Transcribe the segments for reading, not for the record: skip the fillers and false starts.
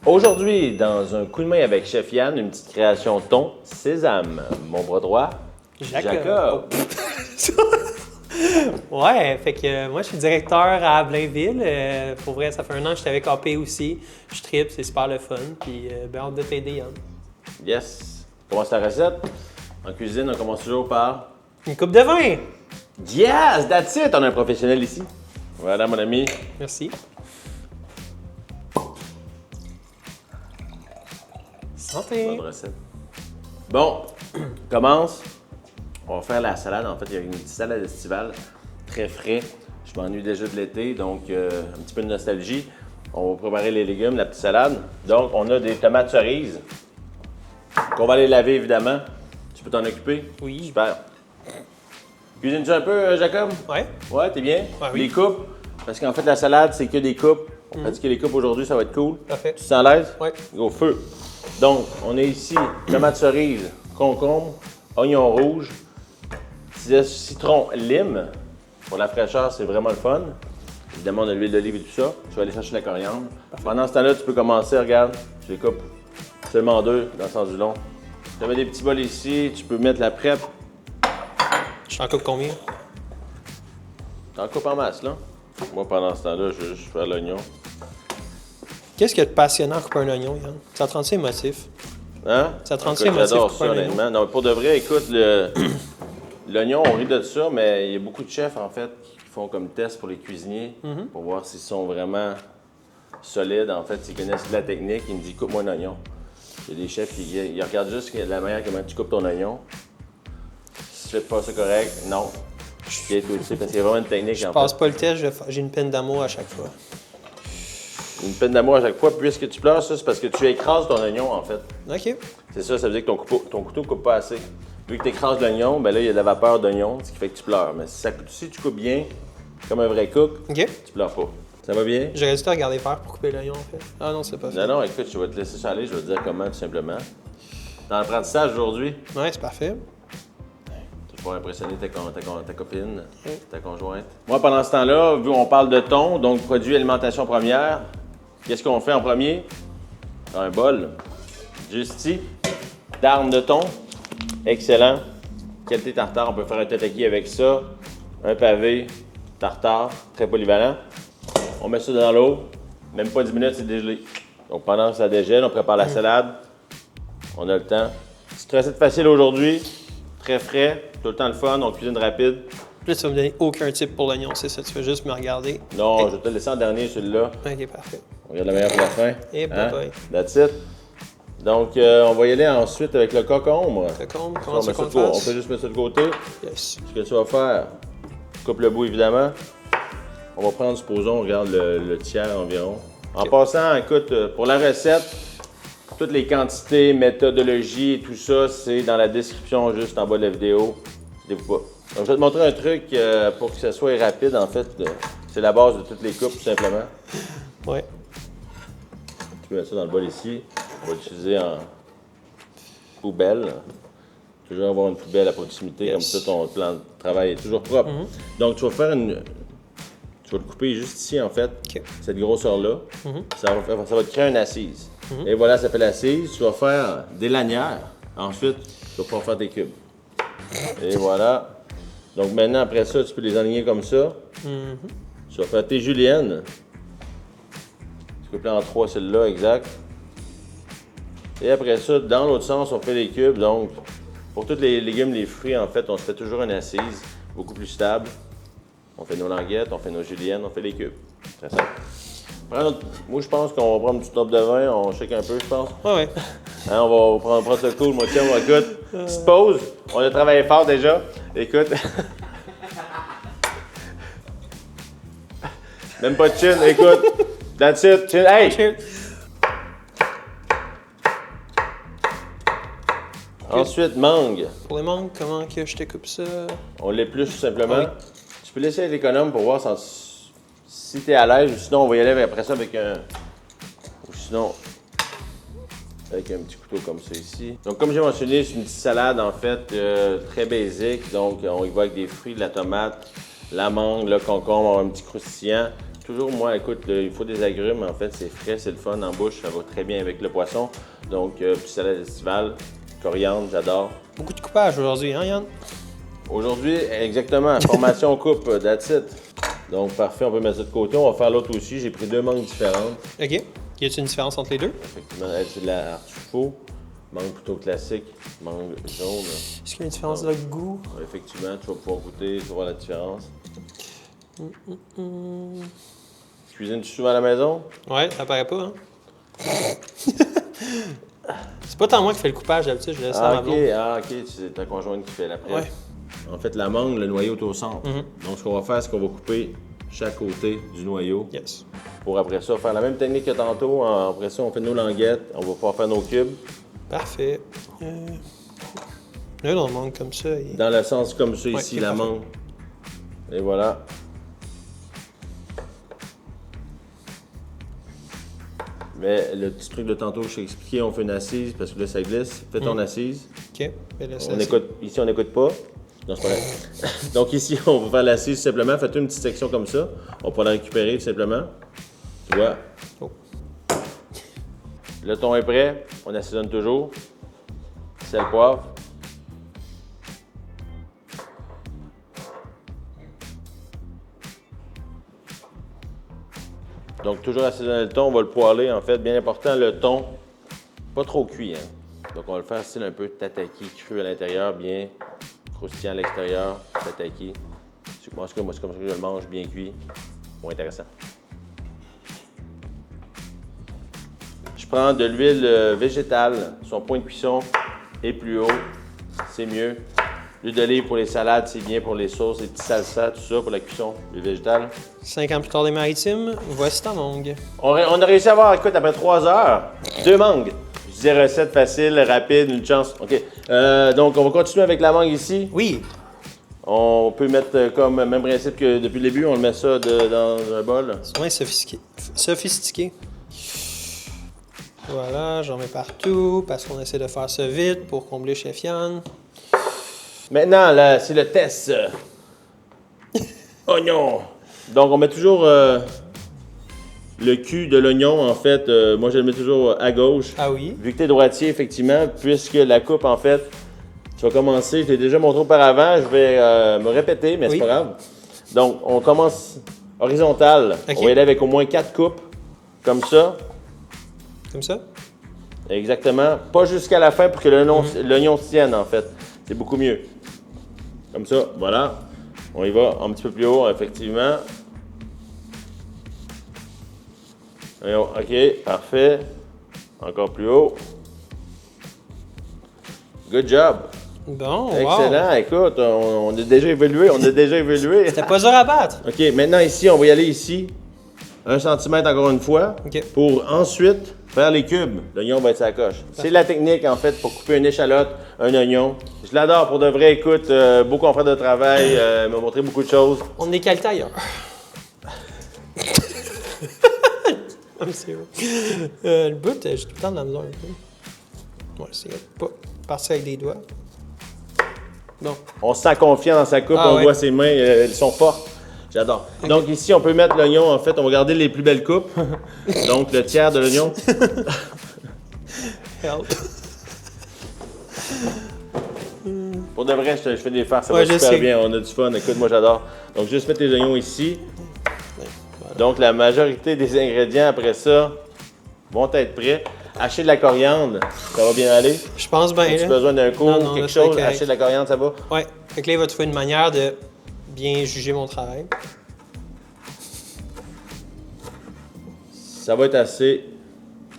Aujourd'hui, dans un coup de main avec Chef Yann, une petite création thon, sésame. Mon bras droit, Jacob. Ouais, fait que moi, je suis directeur à Blainville. Pour vrai, ça fait un an que j'étais avec AP aussi. Je tripe, c'est super le fun. Puis, ben, hâte de t'aider, Yann. Yes. On commence la recette. En cuisine, on commence toujours par... Une coupe de vin! Yes, that's it! On a un professionnel ici. Voilà, mon ami. Merci. Santé! Bonne recette. Bon, on commence. On va faire la salade. En fait, il y a une petite salade estivale, très frais. Je m'ennuie déjà de l'été, donc un petit peu de nostalgie. On va préparer les légumes, la petite salade. Donc, on a des tomates cerises qu'on va aller laver, évidemment. Tu peux t'en occuper? Oui. Super. Cuisines-tu un peu, Jacob? Ouais? Ouais, t'es bien? Ouais, oui. Les coupes? Parce qu'en fait, la salade, c'est que des coupes. On va dire que les coupes aujourd'hui, ça va être cool. Parfait. Tu te sens à l'aise? Ouais. Au feu. Donc, on est ici, tomates cerises, concombre, oignon rouge, citron, lime. Pour la fraîcheur, c'est vraiment le fun. Évidemment, on a l'huile d'olive et tout ça. Je vais aller chercher la coriandre. Pendant ce temps-là, tu peux commencer, regarde, je les coupe seulement deux dans le sens du long. Tu mets des petits bols ici, tu peux mettre la prep. Je t'en coupe combien? T'en coupes en masse, là. Moi, pendant ce temps-là, je vais juste faire l'oignon. Qu'est-ce qu'il y a de passionnant à couper un oignon, Yann? Ça te rend ça émotif? Hein? Ça te rend Écoute, ça émotif j'adore couper ça, un oignon? honnêtement. Non, pour de vrai, écoute, l'oignon, on rit de ça, mais il y a beaucoup de chefs, en fait, qui font comme test pour les cuisiniers pour voir s'ils sont vraiment solides. En fait, s'ils connaissent la technique, ils me disent « coupe-moi un oignon ». Il y a des chefs qui ils regardent juste la manière comment tu coupes ton oignon. Si tu fais pas ça correct, non. Puis, tu sais, parce qu'il y a vraiment une technique, Je en passe fait. pas le test, j'ai une peine d'amour à chaque fois. Une peine d'amour à chaque fois. Puisque tu pleures, ça, c'est parce que tu écrases ton oignon, en fait. OK. C'est ça, ça veut dire que ton couteau ne coupe pas assez. Vu que tu écrases l'oignon, ben là, il y a de la vapeur d'oignon, ce qui fait que tu pleures. Mais si tu coupes bien, comme un vrai cook, OK. tu pleures pas. Ça va bien? J'aurais dû te regarder faire pour couper l'oignon, en fait. Ah non, c'est pas fait. Non, non, écoute, je vais te laisser ça aller, je vais te dire comment, tout simplement. Dans l'apprentissage aujourd'hui, Ouais, c'est parfait. tu vas pouvoir impressionner ta copine, ta conjointe. Moi, pendant ce temps-là, vu qu'on parle de thon, donc produit alimentation première, qu'est-ce qu'on fait en premier? Dans un bol, Justy, d'armes de thon, excellent. Qualité tartare, on peut faire un tataki avec ça, un pavé, tartare, très polyvalent. On met ça dans l'eau, même pas 10 minutes, c'est dégelé. Donc pendant que ça dégèle, on prépare la salade. On a le temps. Petite recette facile aujourd'hui, très frais, tout le temps le fun, on cuisine rapide. Là, tu vas me donner aucun type pour l'oignon, c'est ça? Tu vas juste me regarder. Non, je vais te le laisser en dernier, celui-là. OK, parfait. On regarde la meilleure pour la fin. Et bye-bye. That's it. Donc, on va y aller ensuite avec le concombre. Concombre, On, comment met ça ça qu'on de côté. On fasse? peut juste mettre ça de côté. Yes. Ce que tu vas faire, tu coupes le bout évidemment. On va prendre, supposons, on regarde le tiers environ. En passant, écoute, pour la recette, toutes les quantités, méthodologies et tout ça, c'est dans la description juste en bas de la vidéo. Inquiétez-vous pas. Donc, je vais te montrer un truc pour que ça soit rapide, en fait. C'est la base de toutes les coupes, tout simplement. Ouais. Tu peux mettre ça dans le bol ici. On va l'utiliser en poubelle. Toujours avoir une poubelle à proximité, comme ça ton plan de travail est toujours propre. Donc, tu vas faire tu vas le couper juste ici, en fait, cette grosseur-là. Ça va te créer une assise. Et voilà, ça fait l'assise. Tu vas faire des lanières. Ensuite, tu vas pouvoir faire tes cubes. Et voilà. Donc maintenant, après ça, tu peux les aligner comme ça. Tu vas faire tes juliennes. Tu coupes en 3 celles-là, exact. Et après ça, dans l'autre sens, on fait les cubes. Donc, pour tous les légumes, les fruits, en fait, on se fait toujours une assise beaucoup plus stable. On fait nos languettes, on fait nos juliennes, on fait les cubes. Très simple. Moi, je pense qu'on va prendre une petite top de vin, on shake un peu, je pense. Ouais. Hein, on va prendre ça cool, moi, tiens, on écoute. Petite pause. On a travaillé fort déjà. Écoute. Même pas de chin, écoute. That's it. Chin. Hey! Cheers. Ensuite, mangue. Pour les mangues, comment que je te coupe ça? On l'épluche tout simplement. Oui. Tu peux laisser être économe pour voir si tu es à l'aise, ou sinon on va y aller après ça avec un. Ou sinon, avec un petit couteau comme ça ici. Donc, comme j'ai mentionné, c'est une petite salade en fait très basique. Donc, on y va avec des fruits, de la tomate, la mangue, le concombre, on va avoir un petit croustillant. Toujours, moi, écoute, il faut des agrumes. En fait, c'est frais, c'est le fun en bouche. Ça va très bien avec le poisson. Donc, puis salade estivale, coriandre, j'adore. Beaucoup de coupage aujourd'hui, hein, Yann? Aujourd'hui, exactement, formation coupe, that's it. Donc, parfait, on peut mettre ça de côté. On va faire l'autre aussi. J'ai pris 2 mangues différentes. OK. Y a-t-il une différence entre les deux? Effectivement, elle, c'est de la artichaut. Mangue plutôt classique, mangue jaune. Est-ce qu'il y a une différence de goût? Effectivement, tu vas pouvoir goûter, tu vas voir la différence. Cuisines-tu souvent à la maison? Ouais, ça paraît pas, hein? C'est pas tant moi qui fais le coupage d'habitude, je laisse ça à ma blonde. OK, c'est ta conjointe qui fait la prep. Ouais. En fait, la mangue, le noyau est au centre. Donc, ce qu'on va faire, c'est qu'on va couper chaque côté du noyau. Yes. Pour après ça, faire la même technique que tantôt. Après ça, on fait nos languettes, on va pouvoir faire nos cubes. Parfait. Là, on manque comme ça. Et... Dans le sens comme ça, ici, ok, la parfait. mangue. Et voilà. Mais le petit truc de tantôt, je t'ai expliqué, on fait une assise parce que là, ça glisse. Fais ton assise. OK. Ben là, ça, Ici, on n'écoute pas. Non, c'est pas vrai. Donc ici, on va faire l'assise simplement. Faites une petite section comme ça. On pourra la récupérer tout simplement. Tu vois? Oh. Le thon est prêt. On assaisonne toujours. Sel, poivre. Donc toujours assaisonner le thon. On va le poêler en fait. Bien important, le thon, pas trop cuit. Hein? Donc on va le faire style un peu tataki, cru à l'intérieur, bien croustillant à l'extérieur, tataki. Moi, c'est comme ça que je le mange, bien cuit. Moins intéressant. Je prends de l'huile végétale. Son point de cuisson est plus haut. C'est mieux. L'huile d'olive pour les salades, c'est bien pour les sauces, les petits salsas, tout ça pour la cuisson. L'huile végétale. 5 ans plus tard des Maritimes, voici ta mangue. On a réussi à avoir, écoute, après 3 heures, 2 mangues. Je disais recette facile, rapide, une chance. OK. Donc, on va continuer avec la mangue ici. Oui. On peut mettre comme même principe que depuis le début, on le met ça dans un bol. C'est vraiment sophistiqué. Voilà, j'en mets partout parce qu'on essaie de faire ça vite pour combler Chef Yann. Maintenant, là, c'est le test. Oignon. Donc, on met toujours le cul de l'oignon, en fait. Moi, je le mets toujours à gauche. Ah oui? Vu que tu es droitier, effectivement, puisque la coupe, en fait, tu vas commencer. Je t'ai déjà montré auparavant. Je vais me répéter, mais Oui. c'est pas grave. Donc, on commence horizontal. Ok. On va y aller avec au moins 4 coupes, comme ça. Comme ça? Exactement. Pas jusqu'à la fin pour que l'oignon se tienne, en fait. C'est beaucoup mieux. Comme ça, voilà. On y va un petit peu plus haut, effectivement. OK, parfait. Encore plus haut. Good job. Bon, wow. Excellent. Écoute, on a déjà évolué. C'était pas dur à battre. OK, maintenant ici, on va y aller ici. 1 cm encore une fois. OK. Pour ensuite faire les cubes. L'oignon va être sa coche. C'est la technique, en fait, pour couper une échalote, un oignon. Je l'adore pour de vrai. Écoute, beau confrère de travail, m'a montré beaucoup de choses. On est qualité ailleurs. I'm serious. Le bout, j'ai tout le temps de la misère un peu. Ouais, c'est pas partir avec des doigts. Bon. On se sent confiant dans sa coupe, Ah on ouais. voit ses mains, elles sont fortes. J'adore. Donc ici, on peut mettre l'oignon, en fait, on va garder les plus belles coupes. Donc le tiers de l'oignon. Help. Pour de vrai, je fais des farces, ça Ouais, va je super sais. bien, on a du fun. Écoute, moi j'adore. Donc juste mettre les oignons ici. Voilà. Donc la majorité des ingrédients après ça vont être prêts. Hacher de la coriandre, ça va bien aller. Je pense bien. As-tu là. besoin d'un coup, Non, non, là, quelque c'est chose? correct. Hacher de la coriandre, ça va? Ouais. Fait que là, il va trouver une manière de bien juger mon travail. Ça va être assez.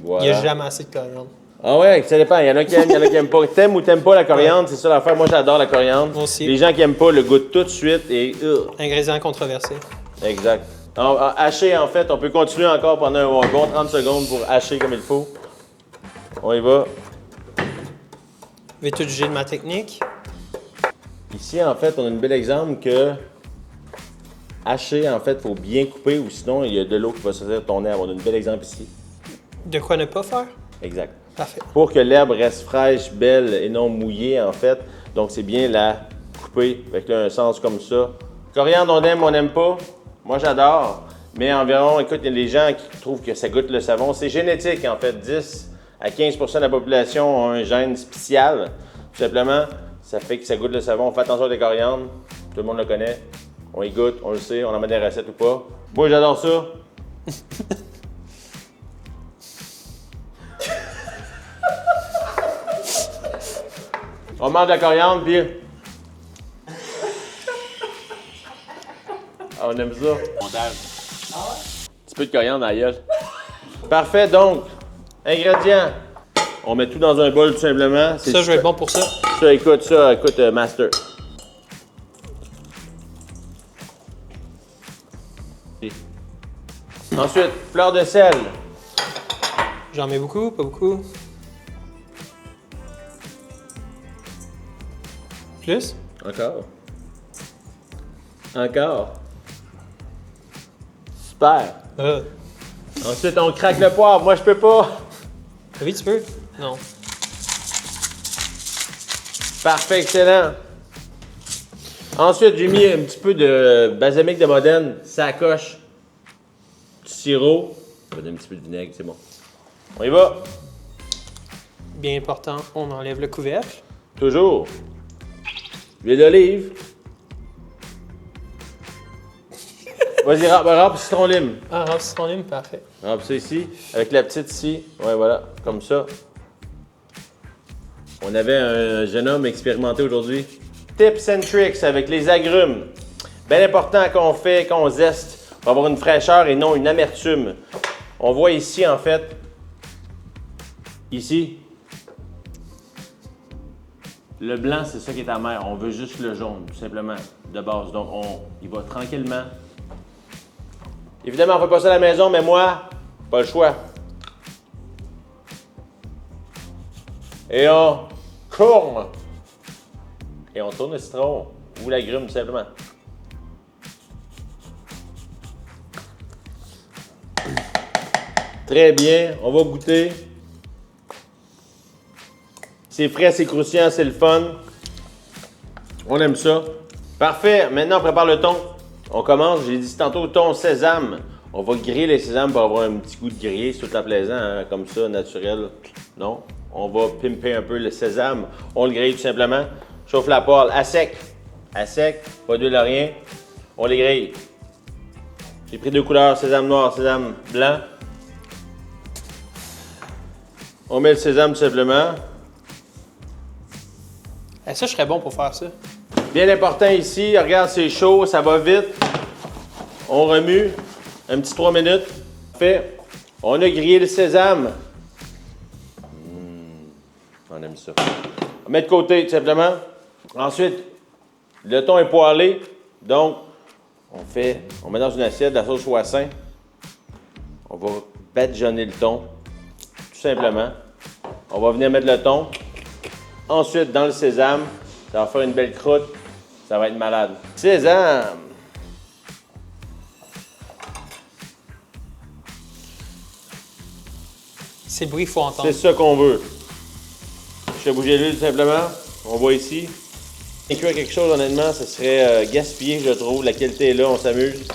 Voilà. Il n'y a jamais assez de coriandre. Ah ouais, ça dépend. Il y en a qui aiment, il y en a qui aiment pas. T'aimes ou t'aimes pas la coriandre, c'est ça l'affaire. Moi, j'adore la coriandre. Moi aussi. Les gens qui aiment pas le goûtent tout de suite et... Ingrédient controversé. Exact. Alors, hacher, en fait, on peut continuer encore pendant un bon 30 secondes pour hacher comme il faut. On y va. Vous tout juger de ma technique. Ici, en fait, on a un bel exemple que hacher, en fait, il faut bien couper ou sinon, il y a de l'eau qui va sortir de ton herbe. On a un bel exemple ici. De quoi ne pas faire? Exact. Parfait. Pour que l'herbe reste fraîche, belle et non mouillée, en fait. Donc, c'est bien la couper avec là, un sens comme ça. Coriandre, on aime pas. Moi, j'adore. Mais environ, écoute, il y a des gens qui trouvent que ça goûte le savon. C'est génétique, en fait. 10 à 15 % de la population ont un gène spécial. Tout simplement, ça fait que ça goûte le savon. On fait attention avec les coriandres. Tout le monde le connaît. On y goûte, on le sait, on en met des recettes ou pas. Moi, j'adore ça. On mange de la coriandre, puis... Ah, on aime ça. Montage. Un petit peu de coriandre dans la gueule. Parfait, donc, ingrédients. On met tout dans un bol, tout simplement. Ça, je vais être bon pour ça. Ça, écoute, master. Ensuite, fleur de sel. J'en mets beaucoup, pas beaucoup. Plus? Encore. Encore. Super. Ensuite, on craque le poivre. Moi, je peux pas. Oui, tu peux? Non. Parfait, excellent. Ensuite, j'ai mis un petit peu de balsamique de Modène, sacoche, du sirop. Je vais donner un petit peu de vinaigre, c'est bon. On y va. Bien important, on enlève le couvercle. Toujours. Huile d'olive. Vas-y, râpe citron lime. Ah, râpe citron lime, parfait. Râpe ça ici, avec la petite ici. Ouais, voilà, comme ça. On avait un jeune homme expérimenté aujourd'hui. Tips and tricks avec les agrumes. Bien important quand on zeste, pour avoir une fraîcheur et non une amertume. On voit ici, en fait, ici, le blanc, c'est ça qui est amer. On veut juste le jaune, tout simplement, de base. Donc, il va tranquillement. Évidemment, on ne fait pas ça à la maison, mais moi, pas le choix. Et on tourne. Et on tourne le citron ou l'agrume, tout simplement. Très bien, on va goûter. C'est frais, c'est croustillant, c'est le fun. On aime ça. Parfait, maintenant on prépare le thon. On commence, j'ai dit tantôt, thon sésame. On va griller les sésames pour avoir un petit goût de grillé, c'est tout le temps plaisant, hein, comme ça, naturel. Non, on va pimper un peu le sésame. On le grille tout simplement. Chauffe la poêle à sec. À sec, pas d'huile, rien. On les grille. J'ai pris deux couleurs, sésame noir, sésame blanc. On met le sésame tout simplement. Ça, je serais bon pour faire ça. Bien important ici, regarde, c'est chaud, ça va vite. On remue, un petit 3 minutes. Fait, on a grillé le sésame. On aime ça. On met de côté, tout simplement. Ensuite, le thon est poêlé, donc on met dans une assiette de la sauce hoisin. On va badigeonner le thon, tout simplement. On va venir mettre le thon. Ensuite, dans le sésame, ça va faire une belle croûte. Ça va être malade. Sésame! C'est le bruit qu'il faut entendre. C'est ça qu'on veut. Je fais bouger l'huile, tout simplement. On voit ici. Cuire quelque chose, honnêtement, ce serait gaspillé, je trouve. La qualité est là, on s'amuse.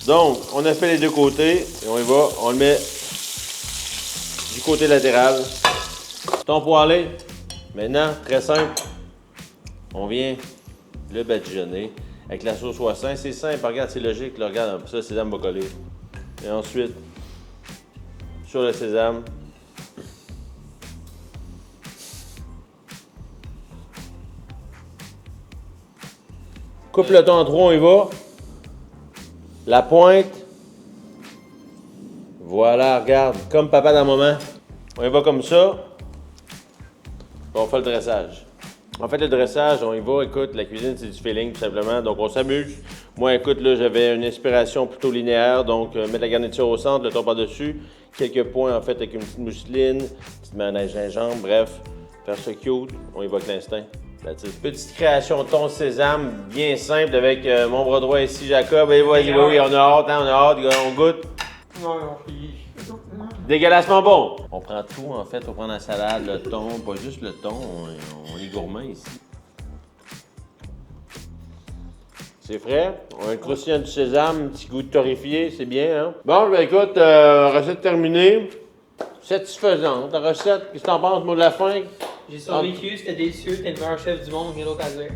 Donc, on a fait les deux côtés. Et on y va. On le met du côté latéral. Thon poêlé. Maintenant, très simple. On vient le badigeonner avec la sauce hoisin. C'est simple, regarde, c'est logique. Là, regarde, ça, le sésame va coller. Et ensuite, sur le sésame, coupe le thon en trois, on y va. La pointe. Voilà, regarde, comme papa dans le moment. On y va comme ça. On fait le dressage. En fait, le dressage, on y va, écoute, la cuisine, c'est du feeling, tout simplement. Donc, on s'amuse. Moi, écoute, là, j'avais une inspiration plutôt linéaire. Donc, mettre la garniture au centre, le thon par-dessus. Quelques points, en fait, avec une petite mousseline, petite mayonnaise gingembre, bref. Faire ça cute. On y va avec l'instinct. Petite création thon sésame, bien simple, avec mon bras droit ici, Jacob. Et oui, on a hâte, hein, on goûte. Dégueulassement bon! On prend tout, en fait. On prend la salade, le thon, pas juste le thon, on est gourmand ici. C'est frais. On a un croustillant du sésame, un petit goût de torréfié, c'est bien, hein? Bon, ben écoute, recette terminée. Satisfaisante. La recette, qu'est-ce que t'en penses, mot de la fin? J'ai survécu, c'était délicieux, t'es le meilleur chef du monde, rien d'autre à dire.